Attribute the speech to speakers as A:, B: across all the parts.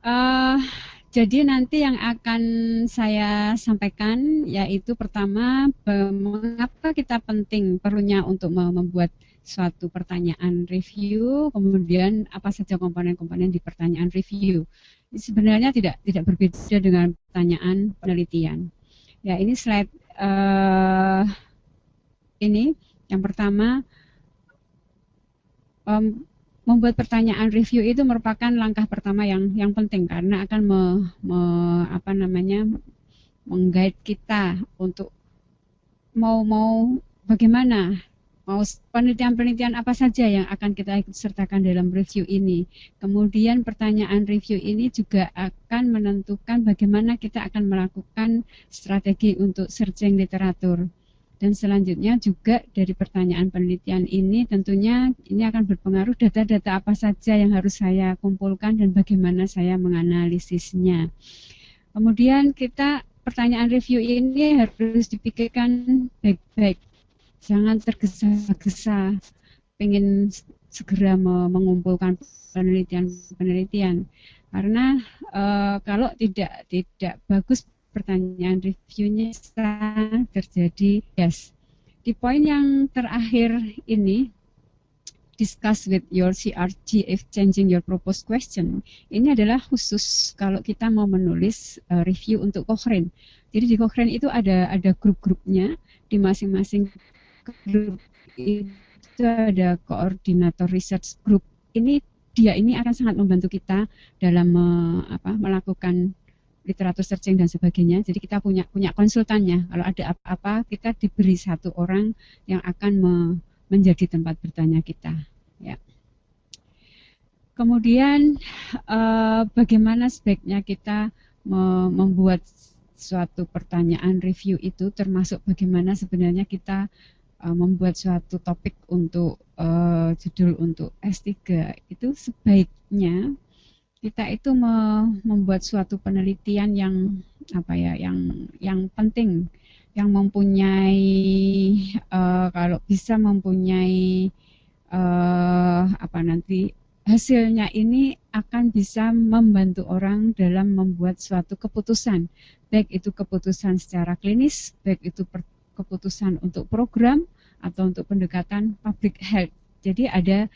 A: Eh, jadi nanti yang akan saya sampaikan yaitu pertama, mengapa kita penting perlunya untuk membuat suatu pertanyaan review, kemudian apa saja komponen-komponen di pertanyaan review. Ini sebenarnya tidak berbeda dengan pertanyaan penelitian. Ya, ini slide ini yang pertama, membuat pertanyaan review itu merupakan langkah pertama yang penting karena akan mengguide kita untuk mau bagaimana, mau penelitian-penelitian apa saja yang akan kita ikut sertakan dalam review ini. Kemudian pertanyaan review ini juga akan menentukan bagaimana kita akan melakukan strategi untuk searching literatur. Dan selanjutnya juga dari pertanyaan penelitian ini tentunya ini akan berpengaruh data-data apa saja yang harus saya kumpulkan dan bagaimana saya menganalisisnya. Kemudian kita pertanyaan review ini harus dipikirkan baik-baik. Jangan tergesa-gesa pengen segera mengumpulkan penelitian-penelitian. Karena kalau tidak bagus pertanyaan reviewnya terjadi bias. Di poin yang terakhir ini, discuss with your CRG if changing your proposed question. Ini adalah khusus kalau kita mau menulis review untuk Cochrane. Jadi di Cochrane itu ada grup-grupnya, di masing-masing grup itu ada koordinator research group. Dia ini akan sangat membantu kita dalam melakukan literatur searching dan sebagainya. Jadi kita punya konsultannya. Kalau ada apa-apa, kita diberi satu orang yang akan menjadi tempat bertanya kita. Ya. Kemudian bagaimana sebaiknya kita membuat suatu pertanyaan review itu, termasuk bagaimana sebenarnya kita membuat suatu topik untuk judul untuk S3 itu sebaiknya kita itu membuat suatu penelitian yang penting, yang mempunyai kalau bisa mempunyai hasilnya ini akan bisa membantu orang dalam membuat suatu keputusan, baik itu keputusan secara klinis, baik itu keputusan untuk program atau untuk pendekatan public health. Jadi ada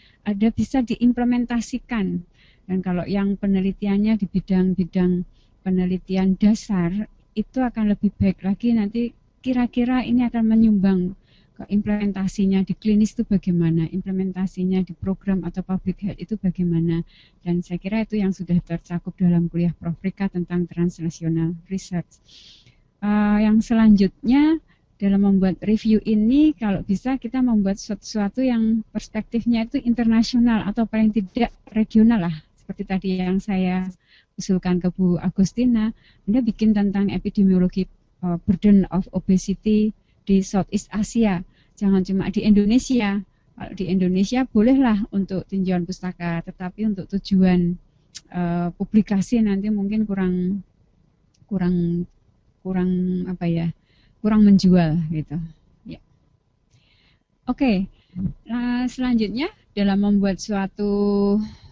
A: bisa diimplementasikan. Dan kalau yang penelitiannya di bidang-bidang penelitian dasar, itu akan lebih baik lagi nanti kira-kira ini akan menyumbang ke implementasinya di klinis itu bagaimana, implementasinya di program atau public health itu bagaimana. Dan saya kira itu yang sudah tercakup dalam kuliah Prof. Rika tentang translational research. Yang selanjutnya dalam membuat review ini, kalau bisa kita membuat sesuatu yang perspektifnya itu internasional atau paling tidak regional lah. Seperti tadi yang saya usulkan ke Bu Agustina, Anda bikin tentang epidemiologi burden of obesity di Southeast Asia. Jangan cuma di Indonesia. Kalau di Indonesia bolehlah untuk tinjauan pustaka, tetapi untuk tujuan publikasi nanti mungkin kurang menjual gitu. Ya. Oke. Nah, selanjutnya dalam membuat suatu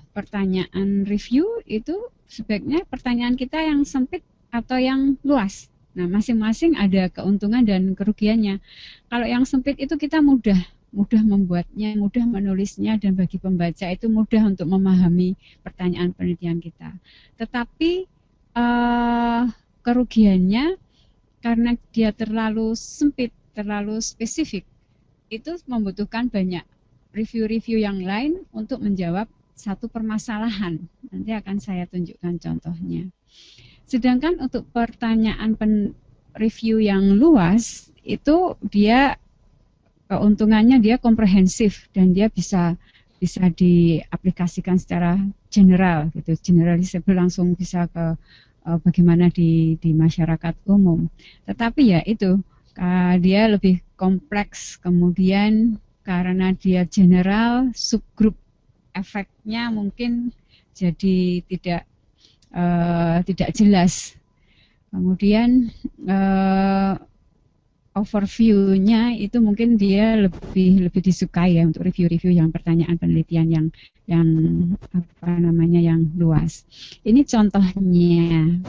A: pertanyaan review itu sebaiknya pertanyaan kita yang sempit atau yang luas. Nah, masing-masing ada keuntungan dan kerugiannya. Kalau yang sempit itu kita mudah membuatnya, mudah menulisnya, dan bagi pembaca itu mudah untuk memahami pertanyaan penelitian kita. Tetapi kerugiannya karena dia terlalu sempit, terlalu spesifik, itu membutuhkan banyak review-review yang lain untuk menjawab satu permasalahan. Nanti akan saya tunjukkan contohnya. Sedangkan untuk pertanyaan review yang luas, itu dia keuntungannya dia komprehensif dan dia bisa diaplikasikan secara general, gitu, generalisable, langsung bisa ke bagaimana di masyarakat umum. Tetapi ya itu, dia lebih kompleks, kemudian karena dia general, subgroup efeknya mungkin jadi tidak jelas. Kemudian overview-nya itu mungkin dia lebih disukai ya untuk review-review yang pertanyaan penelitian yang apa namanya yang luas. Ini contohnya.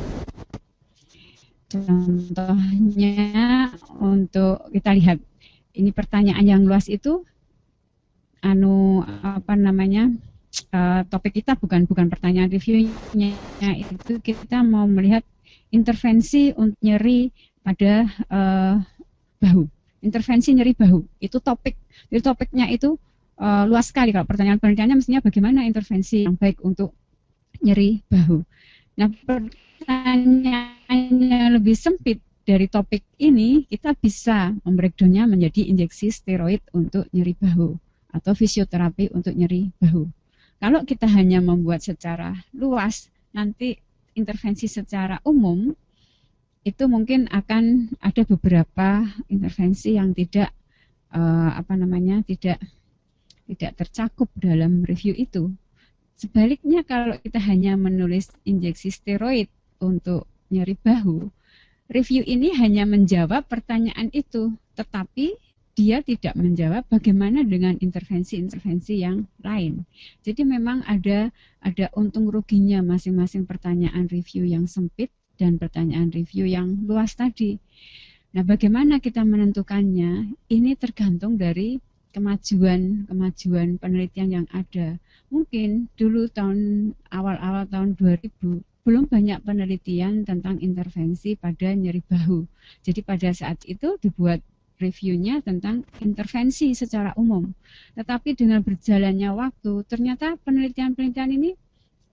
A: Contohnya untuk kita lihat ini pertanyaan yang luas itu apa namanya topik kita bukan pertanyaan reviewnya, itu kita mau melihat intervensi untuk nyeri pada bahu. Intervensi nyeri bahu itu topik. Jadi topiknya itu luas sekali. Kalau pertanyaan penelitiannya mestinya bagaimana intervensi yang baik untuk nyeri bahu. Nah, pertanyaannya lebih sempit dari topik ini, kita bisa membreakdownnya menjadi injeksi steroid untuk nyeri bahu atau fisioterapi untuk nyeri bahu. Kalau kita hanya membuat secara luas, nanti intervensi secara umum itu mungkin akan ada beberapa intervensi yang tidak tidak tercakup dalam review itu. Sebaliknya kalau kita hanya menulis injeksi steroid untuk nyeri bahu, review ini hanya menjawab pertanyaan itu, tetapi dia tidak menjawab bagaimana dengan intervensi-intervensi yang lain. Jadi memang ada untung ruginya masing-masing pertanyaan review yang sempit dan pertanyaan review yang luas tadi. Nah, bagaimana kita menentukannya? Ini tergantung dari kemajuan penelitian yang ada. Mungkin dulu awal-awal tahun 2000 belum banyak penelitian tentang intervensi pada nyeri bahu. Jadi pada saat itu dibuat reviewnya tentang intervensi secara umum. Tetapi dengan berjalannya waktu, ternyata penelitian-penelitian ini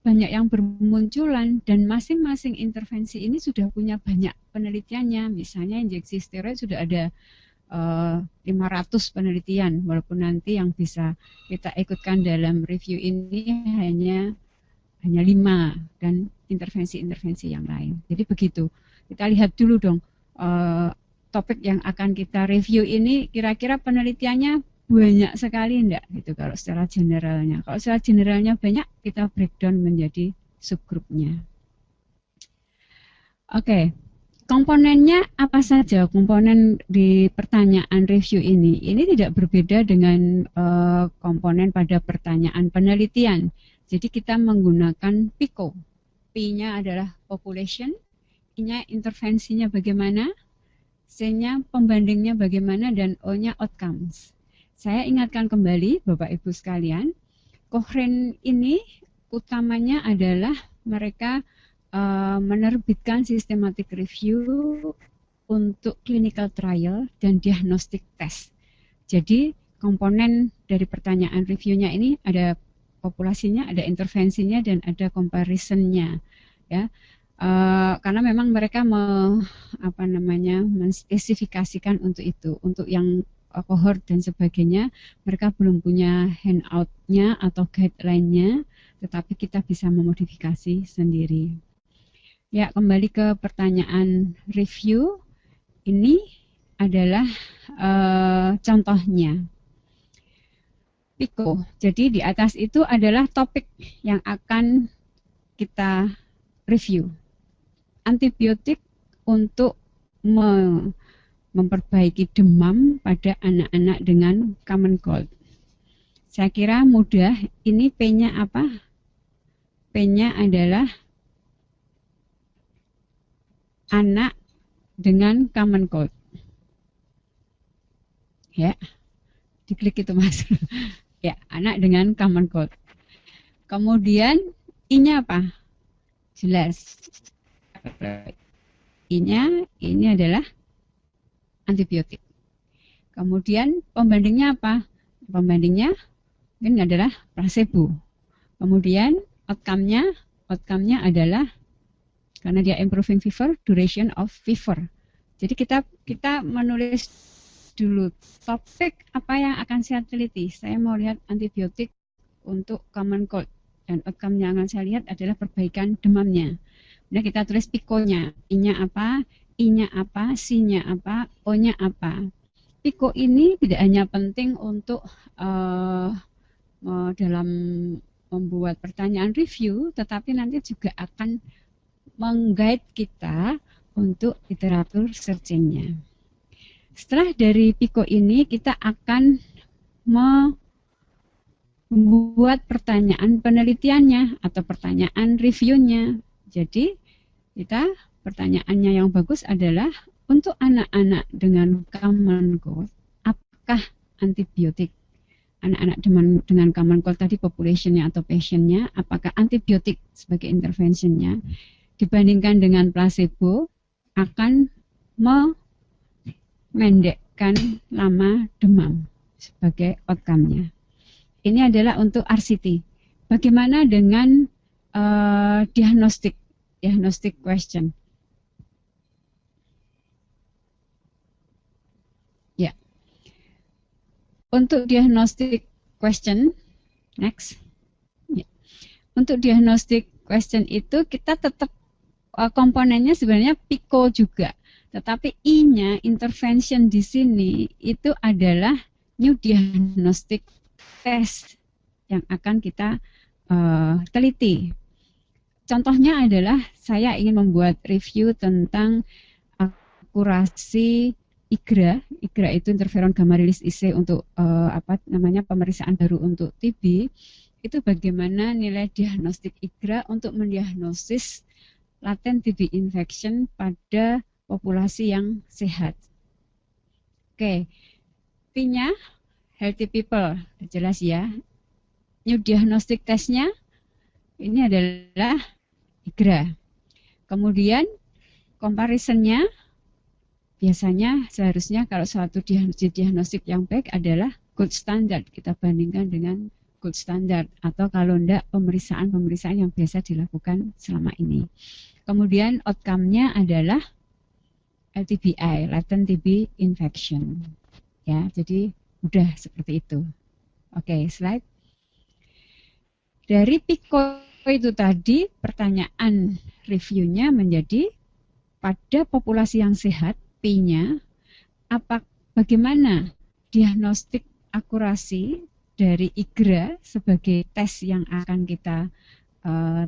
A: banyak yang bermunculan dan masing-masing intervensi ini sudah punya banyak penelitiannya. Misalnya injeksi steroid sudah ada 500 penelitian, walaupun nanti yang bisa kita ikutkan dalam review ini hanya 5 dan intervensi-intervensi yang lain. Jadi begitu. Kita lihat dulu dong topik yang akan kita review ini kira-kira penelitiannya banyak sekali enggak gitu kalau secara generalnya. Kalau secara generalnya banyak, kita breakdown menjadi subgrupnya. Oke. Komponennya apa saja komponen di pertanyaan review ini? Ini tidak berbeda dengan komponen pada pertanyaan penelitian. Jadi kita menggunakan PICO. P-nya adalah population, I-nya intervensinya bagaimana, C-nya pembandingnya bagaimana, dan O-nya outcomes. Saya ingatkan kembali Bapak Ibu sekalian, Cochrane ini utamanya adalah mereka menerbitkan systematic review untuk clinical trial dan diagnostic test. Jadi komponen dari pertanyaan reviewnya ini ada populasinya, ada intervensinya, dan ada comparisonnya, ya. Karena memang mereka menspesifikasikan untuk itu, untuk yang cohort dan sebagainya, mereka belum punya handout-nya atau guideline-nya, tetapi kita bisa memodifikasi sendiri. Ya, kembali ke pertanyaan review, ini adalah contohnya. PICO, jadi di atas itu adalah topik yang akan kita review. Antibiotik untuk memperbaiki demam pada anak-anak dengan common cold. Saya kira mudah. Ini P-nya apa? P-nya adalah anak dengan common cold. Ya, diklik itu Mas. Ya, anak dengan common cold. Kemudian I-nya apa? Jelas. I-nya ini adalah antibiotik. Kemudian pembandingnya apa? Pembandingnya ini adalah placebo. Kemudian outcome-nya adalah karena dia improving fever, duration of fever. Jadi kita menulis dulu topik apa yang akan saya teliti. Saya mau lihat antibiotik untuk common cold dan outcome yang akan saya lihat adalah perbaikan demamnya. Nah, kita tulis PICO-nya, I-nya apa, I-nya apa, C-nya apa, O-nya apa. PICO ini tidak hanya penting untuk dalam membuat pertanyaan review, tetapi nanti juga akan meng-guide kita untuk literatur searching-nya. Setelah dari PICO ini kita akan membuat pertanyaan penelitiannya atau pertanyaan reviewnya. Jadi kita pertanyaannya yang bagus adalah untuk anak-anak dengan common cold, apakah antibiotik anak-anak dengan common cold tadi populationnya atau patientnya, apakah antibiotik sebagai interventionnya dibandingkan dengan placebo akan memendekkan lama demam sebagai outcome-nya. Ini adalah untuk RCT. Bagaimana dengan diagnostic question? Ya, untuk diagnostic question, next. Ya. Untuk diagnostic question itu kita tetap komponennya sebenarnya PICO juga. Tetapi I-nya, intervention di sini, itu adalah new diagnostic test yang akan kita teliti. Contohnya adalah saya ingin membuat review tentang akurasi IGRA. IGRA itu interferon gamma release assay untuk pemeriksaan baru untuk TB. Itu bagaimana nilai diagnostik IGRA untuk mendiagnosis latent TB infection pada populasi yang sehat. Oke, P-nya healthy people, jelas ya. New diagnostic testnya ini adalah IGRA. Kemudian comparisonnya biasanya seharusnya kalau suatu diagnostik yang baik adalah gold standard. Kita bandingkan dengan gold standard atau kalau enggak pemeriksaan-pemeriksaan yang biasa dilakukan selama ini. Kemudian outcome-nya adalah LTBI, latent TB infection. Ya, jadi udah seperti itu. Oke, slide. Dari PICO itu tadi pertanyaan reviewnya menjadi pada populasi yang sehat, P-nya, bagaimana diagnostik akurasi dari IGRA sebagai tes yang akan kita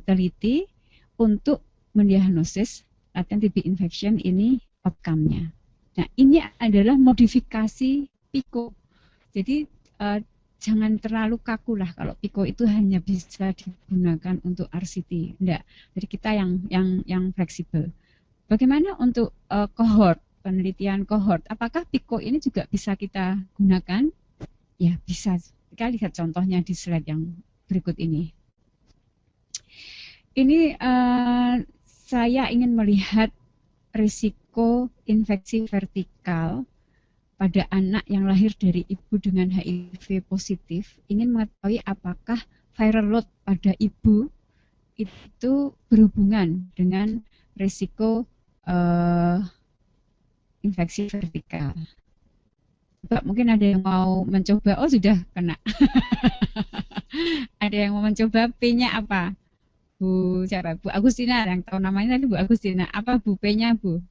A: teliti untuk mendiagnosis latent TB infection ini outcome-nya. Nah, ini adalah modifikasi PICO. Jadi jangan terlalu kaku lah kalau PICO itu hanya bisa digunakan untuk RCT. Enggak. Jadi kita yang fleksibel. Bagaimana untuk cohort, penelitian cohort? Apakah PICO ini juga bisa kita gunakan? Ya, bisa. Kita lihat contohnya di slide yang berikut ini. Ini saya ingin melihat risiko infeksi vertikal pada anak yang lahir dari ibu dengan HIV positif. Ingin mengetahui apakah viral load pada ibu itu berhubungan dengan risiko infeksi vertikal. Mungkin ada yang mau mencoba. Oh, sudah kena. Ada yang mau mencoba. P-nya apa? Bu siapa? Bu Agustina, yang tahu namanya tadi Bu Agustina. Apa Bu P-nya, Bu?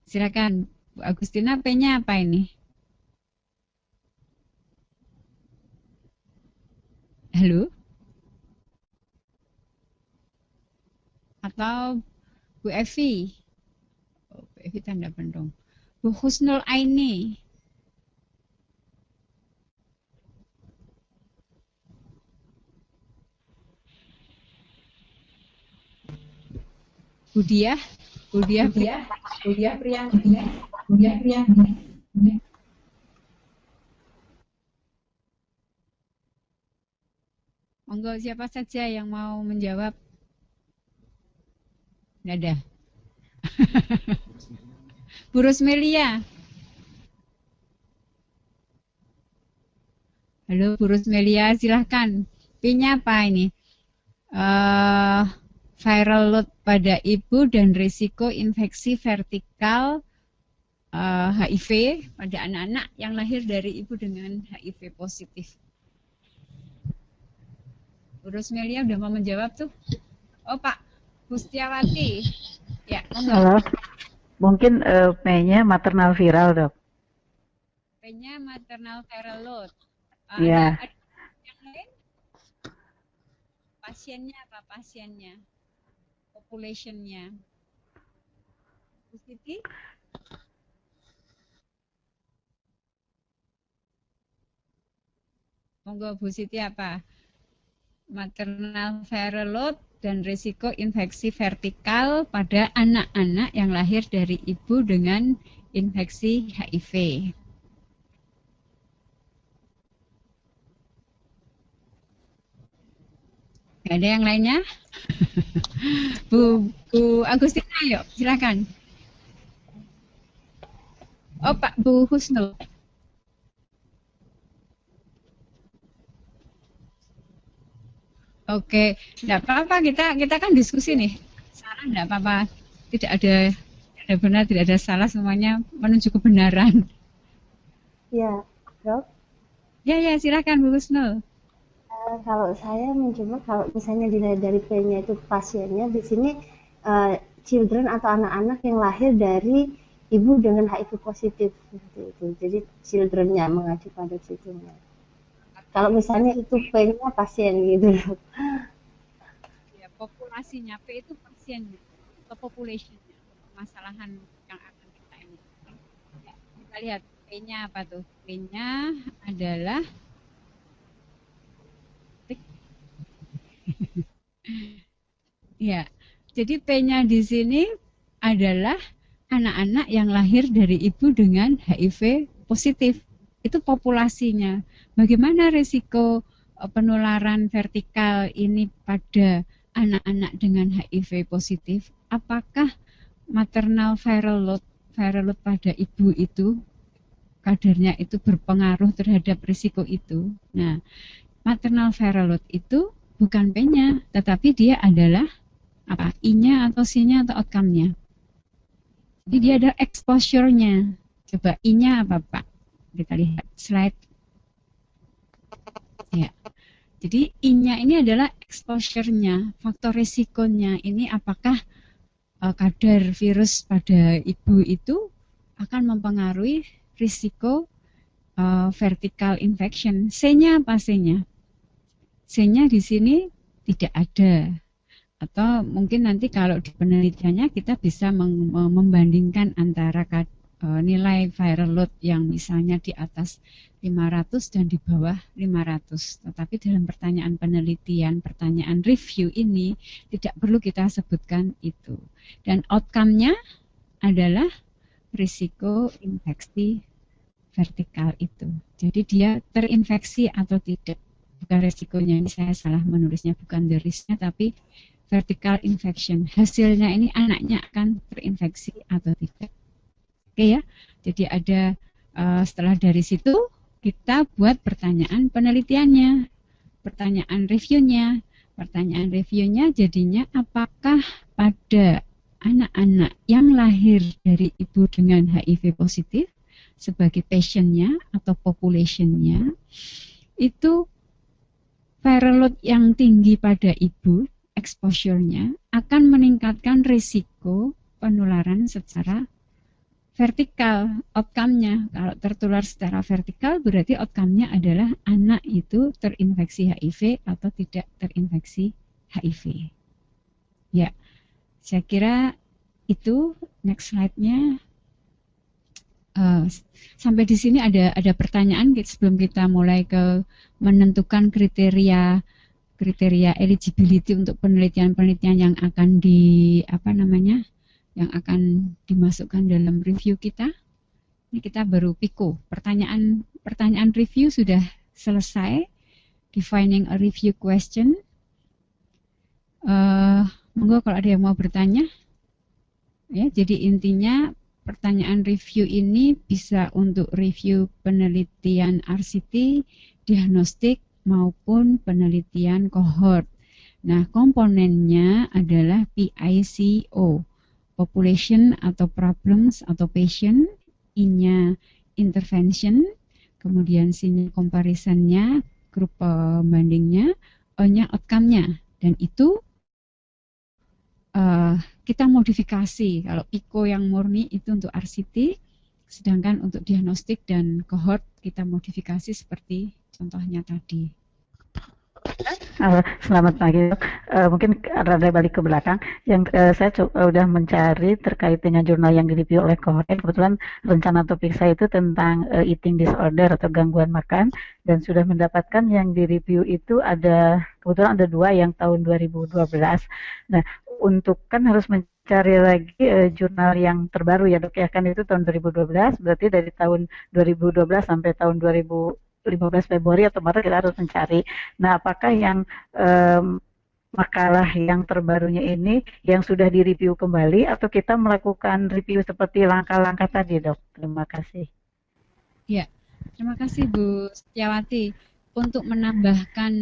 A: Silakan Bu Agustina, P-nya apa ini? Halo? Atau Bu Evi? Oh, Bu Evi tanda pendong. Bu Husnul Aini. Budiah Priyanti. Monggo siapa saja yang mau menjawab? Tidak ada. Bu Rusmelia. Halo Bu Rusmelia, silahkan. P-nya apa ini? Viral load pada ibu dan risiko infeksi vertikal HIV pada anak-anak yang lahir dari ibu dengan HIV positif. Bu Rusmelia udah mau menjawab tuh. Oh Pak Gustiawati. Ya,
B: halo. Mungkin P-nya maternal viral, Dok.
A: P-nya maternal viral load.
B: Iya.
A: Ada yang lain? Pasiennya apa pasiennya? population-nya. Bu Siti? Monggo Bu Siti apa? Maternal viral load dan risiko infeksi vertikal pada anak-anak yang lahir dari ibu dengan infeksi HIV. Gak ada yang lainnya? Bu Agustina, ayo silakan. Oh Pak Bu Husnul. Oke, tidak apa-apa, kita kan diskusi nih. Salah tidak apa-apa, tidak ada benar, tidak ada salah, semuanya menuju kebenaran.
C: Ya, Dok.
A: Ya silakan Bu Husnul.
C: Kalau saya mencoba, kalau misalnya dilihat dari P-nya itu pasiennya, di sini children atau anak-anak yang lahir dari ibu dengan HIV positif seperti itu. Jadi children-nya mengacu pada situnya. Kalau misalnya itu P-nya pasien gitu.
A: Ya, populasinya P itu pasiennya atau populationnya, permasalahan yang akan kita ini. Ya, kita lihat P-nya apa tuh? P-nya adalah ya. Jadi P-nya di sini adalah anak-anak yang lahir dari ibu dengan HIV positif. Itu populasinya. Bagaimana risiko penularan vertikal ini pada anak-anak dengan HIV positif? Apakah maternal viral load pada ibu itu kadarnya itu berpengaruh terhadap risiko itu? Nah, maternal viral load itu bukan P-nya, tetapi dia adalah apa? I-nya atau C-nya atau outcome-nya. Jadi dia ada exposure-nya. Coba I-nya apa, Pak? Kita lihat slide. Ya. Jadi I-nya ini adalah exposure-nya, faktor risikonya. Ini apakah kadar virus pada ibu itu akan mempengaruhi risiko vertical infection. C-nya apa C-nya? C-nya di sini tidak ada. Atau mungkin nanti kalau di penelitiannya kita bisa membandingkan antara nilai viral load yang misalnya di atas 500 dan di bawah 500. Tetapi dalam pertanyaan penelitian, pertanyaan review ini tidak perlu kita sebutkan itu. Dan outcome-nya adalah risiko infeksi vertikal itu. Jadi dia terinfeksi atau tidak. Bukan risikonya, ini saya salah menulisnya, bukan the risk-nya, tapi vertical infection. Hasilnya ini anaknya akan terinfeksi atau tidak. Oke ya. Jadi ada setelah dari situ kita buat pertanyaan penelitiannya, pertanyaan reviewnya. Pertanyaan reviewnya jadinya apakah pada anak-anak yang lahir dari ibu dengan HIV positif sebagai patientnya atau populationnya itu viral load yang tinggi pada ibu exposure-nya akan meningkatkan risiko penularan secara vertikal. Outcome-nya kalau tertular secara vertikal berarti outcome-nya adalah anak itu terinfeksi HIV atau tidak terinfeksi HIV. Ya, saya kira itu. Next slide-nya. Sampai di sini ada pertanyaan sebelum kita mulai ke menentukan kriteria eligibility untuk penelitian-penelitian yang akan yang akan dimasukkan dalam review kita. Ini kita baru PICO. Pertanyaan review sudah selesai. Defining a review question. Monggo kalau ada yang mau bertanya. Ya, jadi intinya pertanyaan review ini bisa untuk review penelitian RCT, diagnostik, maupun penelitian cohort. Nah, komponennya adalah PICO, population atau problems atau patient, I-nya intervention, kemudian C-nya comparisonnya, grup pembandingnya, O-nya outcome-nya. Dan itu kita modifikasi. Kalau PICO yang murni itu untuk RCT, sedangkan untuk diagnostik dan cohort kita modifikasi seperti contohnya tadi.
B: Selamat pagi, Dok. Mungkin rada balik ke belakang. Yang saya udah mencari terkait dengan jurnal yang direview oleh Cohen. Kebetulan rencana topik saya itu tentang eating disorder atau gangguan makan, dan sudah mendapatkan yang direview itu kebetulan ada 2 yang tahun 2012. Nah, untuk kan harus mencari lagi jurnal yang terbaru ya, Dok, ya, kan itu tahun 2012, berarti dari tahun 2012 sampai tahun 2015 Februari atau Maret kita harus mencari. Nah, apakah yang makalah yang terbarunya ini yang sudah direview kembali atau kita melakukan review seperti langkah-langkah tadi, Dok? Terima kasih.
A: Ya, terima kasih Bu Setiawati untuk menambahkan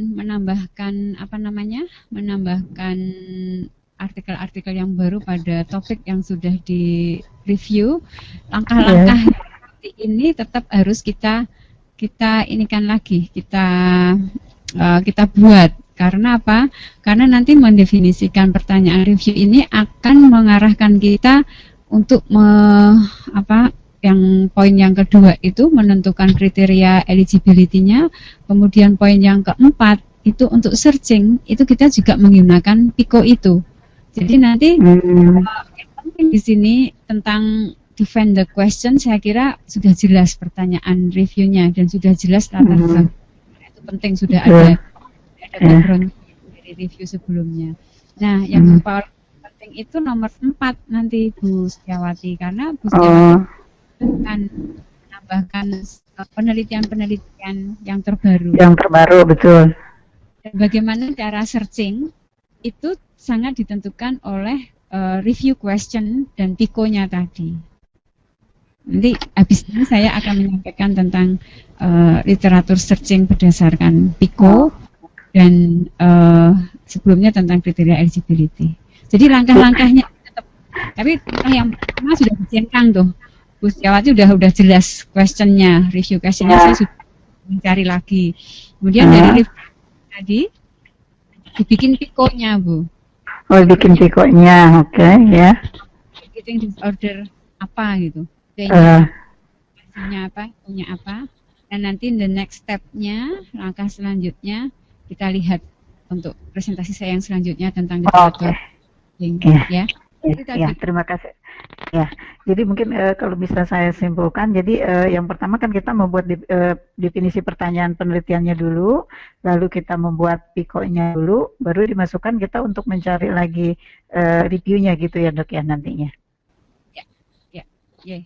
A: apa namanya? Menambahkan artikel-artikel yang baru pada topik yang sudah di review. Langkah-langkah seperti ini tetap harus kita inikan lagi, kita buat. Karena apa? Karena nanti mendefinisikan pertanyaan review ini akan mengarahkan kita untuk yang poin yang kedua itu menentukan kriteria eligibility-nya. Kemudian poin yang keempat itu untuk searching, itu kita juga menggunakan PICO itu. Jadi nanti di sini tentang define the question, saya kira sudah jelas pertanyaan reviewnya dan sudah jelas latar belakang. Itu penting, sudah ada background dari review sebelumnya. Nah, yang paling penting itu nomor 4 nanti Bu Setiawati, karena Bu Setiawati akan menambahkan penelitian-penelitian yang terbaru.
B: Yang terbaru, betul.
A: Dan bagaimana cara searching itu sangat ditentukan oleh review question dan PICO-nya tadi. Nanti habis ini saya akan menyampaikan tentang literatur searching berdasarkan PICO dan sebelumnya tentang kriteria eligibility. Jadi langkah-langkahnya tetap, tapi yang pertama sudah dicentang tuh, Bu Setiawati udah jelas questionnya, review questionnya saya sudah mencari lagi. Kemudian dari review tadi dibikin PICO-nya, Bu.
B: Oh, bikin PICO-nya, oke, ya.
A: Eating disorder apa gitu. P-nya apa, punya apa, dan nanti the next step-nya, langkah selanjutnya kita lihat untuk presentasi saya yang selanjutnya tentang literatur. Ya.
B: Ya, terima kasih. Ya, jadi mungkin kalau bisa saya simpulkan, jadi yang pertama kan kita membuat definisi pertanyaan penelitiannya dulu, lalu kita membuat PICO-nya dulu, baru dimasukkan kita untuk mencari lagi reviewnya gitu ya, Dok, ya, nantinya.
A: Ya.